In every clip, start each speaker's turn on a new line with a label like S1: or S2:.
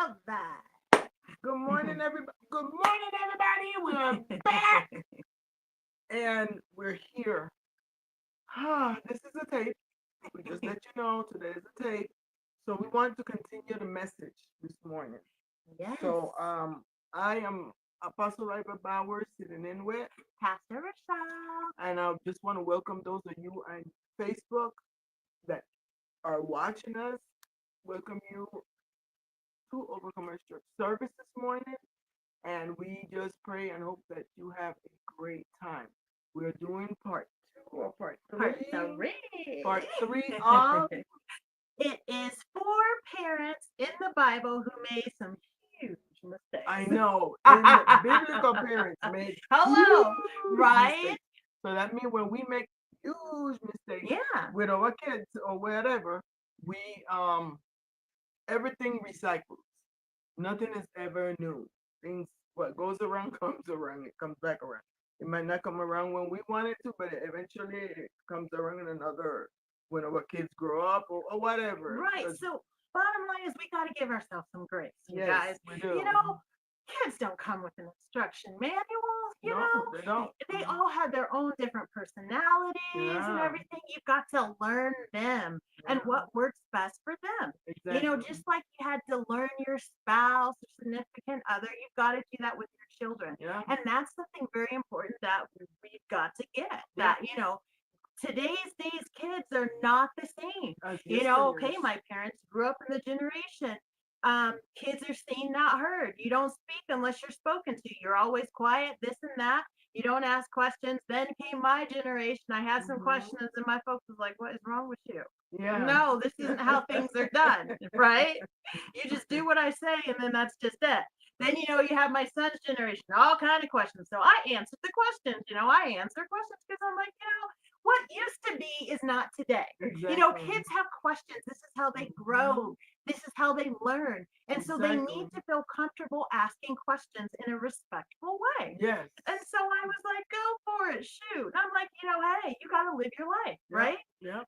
S1: All right.
S2: Good morning, everybody. Good morning, everybody. We're back and we're here. This is a tape. We just let you know today is a tape. So we want to continue the message this morning.
S1: Yes.
S2: So I am Apostle River Bauer sitting in with,
S1: Pastor Rochelle.
S2: and I just want to welcome those of you on Facebook that are watching us. Welcome you to Overcomers Church service this morning. And we just pray and hope that you have a great time. We're doing part two or part
S1: Part
S2: three.
S1: three.
S2: Part three of
S1: It is four parents in the Bible who made some huge mistakes.
S2: I know in the biblical parents made
S1: Hello,
S2: huge
S1: right?
S2: mistakes. So that means when we make huge mistakes
S1: Yeah.
S2: with our kids or whatever, we everything recycles. Nothing is ever new. Things what goes around comes around. It comes back around. It might not come around when we want it to, but eventually it comes around in another when our kids grow up or whatever.
S1: Right. So bottom line is we got to give ourselves some grace, you
S2: Yes,
S1: guys.
S2: we do.
S1: Kids don't come with an instruction manual.
S2: No, they don't.
S1: They all have their own different personalities and
S2: Yeah.
S1: everything. You've got to learn them and
S2: Yeah.
S1: what works best for them.
S2: Exactly.
S1: Just like you had to learn your spouse or significant other, you've got to do that with your children.
S2: Yeah.
S1: And that's something very important that we've got to get.
S2: Yeah.
S1: That, today's days kids are not the same.
S2: As
S1: Okay,
S2: yesterday's.
S1: my parents grew up in the generation. Kids are seen, not heard. You don't speak unless you're spoken to. You're always quiet, this and that. You don't ask questions. Then came my generation. I had some questions, and my folks was like, "What is wrong with you?"
S2: Yeah.
S1: No, this isn't how things are done, right? You just do what I say, and then that's just it. Then you have my son's generation, all kind of questions. So I answered the questions. I answer questions because I'm like, what used to be is not today.
S2: Exactly.
S1: Kids have questions. This is how they grow. This is how they learn. And so they need to feel comfortable asking questions in a respectful way.
S2: Yes.
S1: And so I was like, go for it, shoot. And I'm like, hey, you got to live your life, right?
S2: Yeah.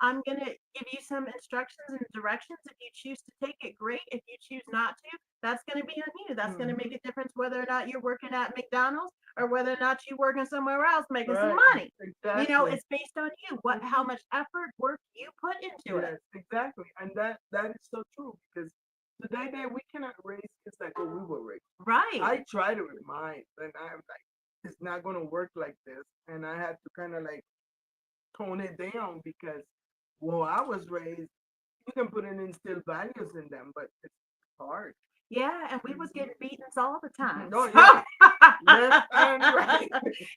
S1: I'm going to give you some instructions and directions. If you choose to take it, great. If you choose not to, that's going to be on you. That's going to make a difference whether or not you're working at McDonald's or whether or not you're working somewhere else making some money.
S2: Exactly.
S1: It's based on you, how much effort, work you put into it.
S2: Exactly. And that is so true because today we cannot raise kids like what we were raised.
S1: Right.
S2: I try to remind, and I'm like, it's not going to work like this. And I had to kind of like tone it down because, well, I was raised, you can put in instill values in them, but it's hard.
S1: Yeah, and we was getting beatings all the time.
S2: No, yeah. Left and right.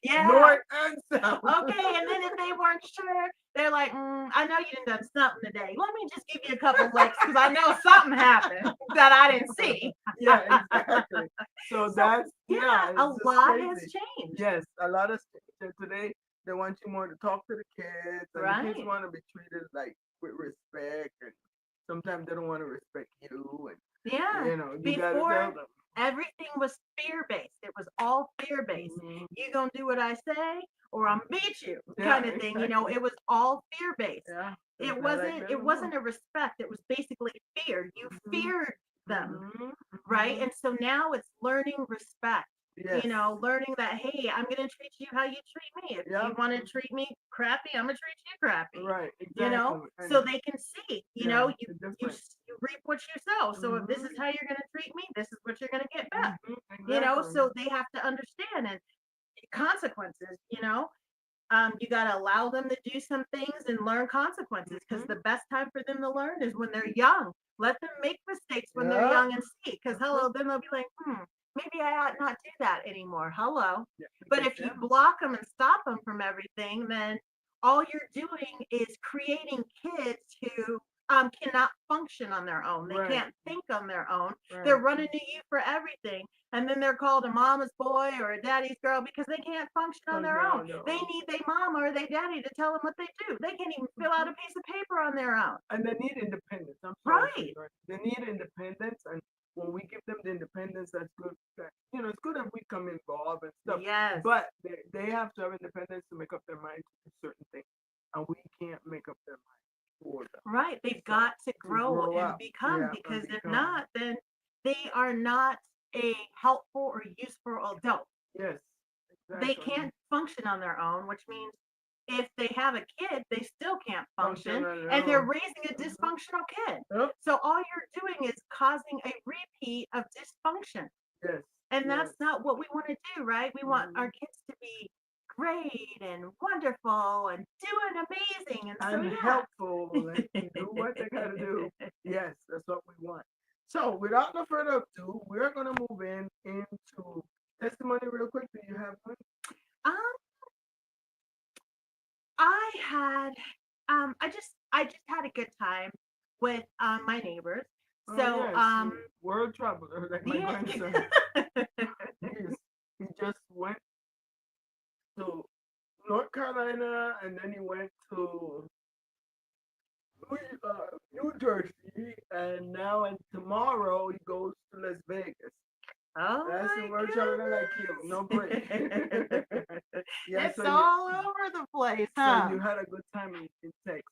S1: Yeah.
S2: North and south.
S1: Okay, and then if they weren't sure, they're like, I know you didn't done something today. Let me just give you a couple licks because I know something happened that I didn't see.
S2: Yeah, exactly. So that's
S1: a lot has changed.
S2: Yes, a lot has changed. Today they want you more to talk to the kids, and the kids want to be treated like with respect, and sometimes they don't want to respect you, and you gotta tell them.
S1: Everything was fear-based. It was all fear-based. You gonna do what I say, or I'm beat you, kind of thing. It was all fear-based.
S2: Yeah.
S1: It wasn't a respect. It was basically fear. You feared them, right? And so now it's learning respect.
S2: Yes.
S1: Learning that, hey, I'm gonna treat you how you treat me. If you want to treat me crappy, I'm gonna treat you crappy.
S2: Right. Exactly.
S1: So they can see. You reap what you sow. So if this is how you're gonna treat me, this is what you're gonna get back.
S2: Exactly.
S1: So they have to understand and consequences. You got to allow them to do some things and learn consequences because the best time for them to learn is when they're young. Let them make mistakes when they're young and see, because then they'll be like, maybe I ought not do that anymore. Hello.
S2: Yeah.
S1: But if you block them and stop them from everything, then all you're doing is creating kids who cannot function on their own. They can't think on their own. They're running to you for everything. And then they're called a mama's boy or a daddy's girl because they can't function on their own. They need their mama or their daddy to tell them what they do. They can't even fill out a piece of paper on their own.
S2: And they need independence.
S1: Right.
S2: They need independence. And when we give them the independence, that's good. It's good if we come involved and stuff.
S1: Yes.
S2: But they have to have independence to make up their mind to certain things. And we can't make up their mind for them.
S1: Right. They've got to grow and
S2: up.
S1: become because if not, then they are not a helpful or useful adult.
S2: Yes,
S1: They
S2: exactly.
S1: can't function on their own, which means if they have a kid, they still can't function,
S2: on their
S1: and they're
S2: own.
S1: raising a dysfunctional kid.
S2: Yep.
S1: So all you're doing is causing a repeat of dysfunction.
S2: Yes.
S1: And
S2: yes.
S1: that's not what we want to do, right? We want our kids to be great and wonderful and doing amazing. And so,
S2: And
S1: yeah.
S2: helpful and do what they gotta do. Yes, that's what we want. So without no further ado, we're gonna move into testimony real quick. Do you have one?
S1: Um, I just had a good time with my neighbors.
S2: Oh,
S1: So
S2: yes. World traveler, like my
S1: yeah.
S2: grandson. He just went to North Carolina and then he went to New Jersey, and now and tomorrow he goes to Las Vegas.
S1: Oh
S2: That's the
S1: my
S2: word traveling like you. No break.
S1: goodness.
S2: Yeah,
S1: It's
S2: so
S1: all over the place,
S2: so
S1: huh?
S2: you had a good time in Texas.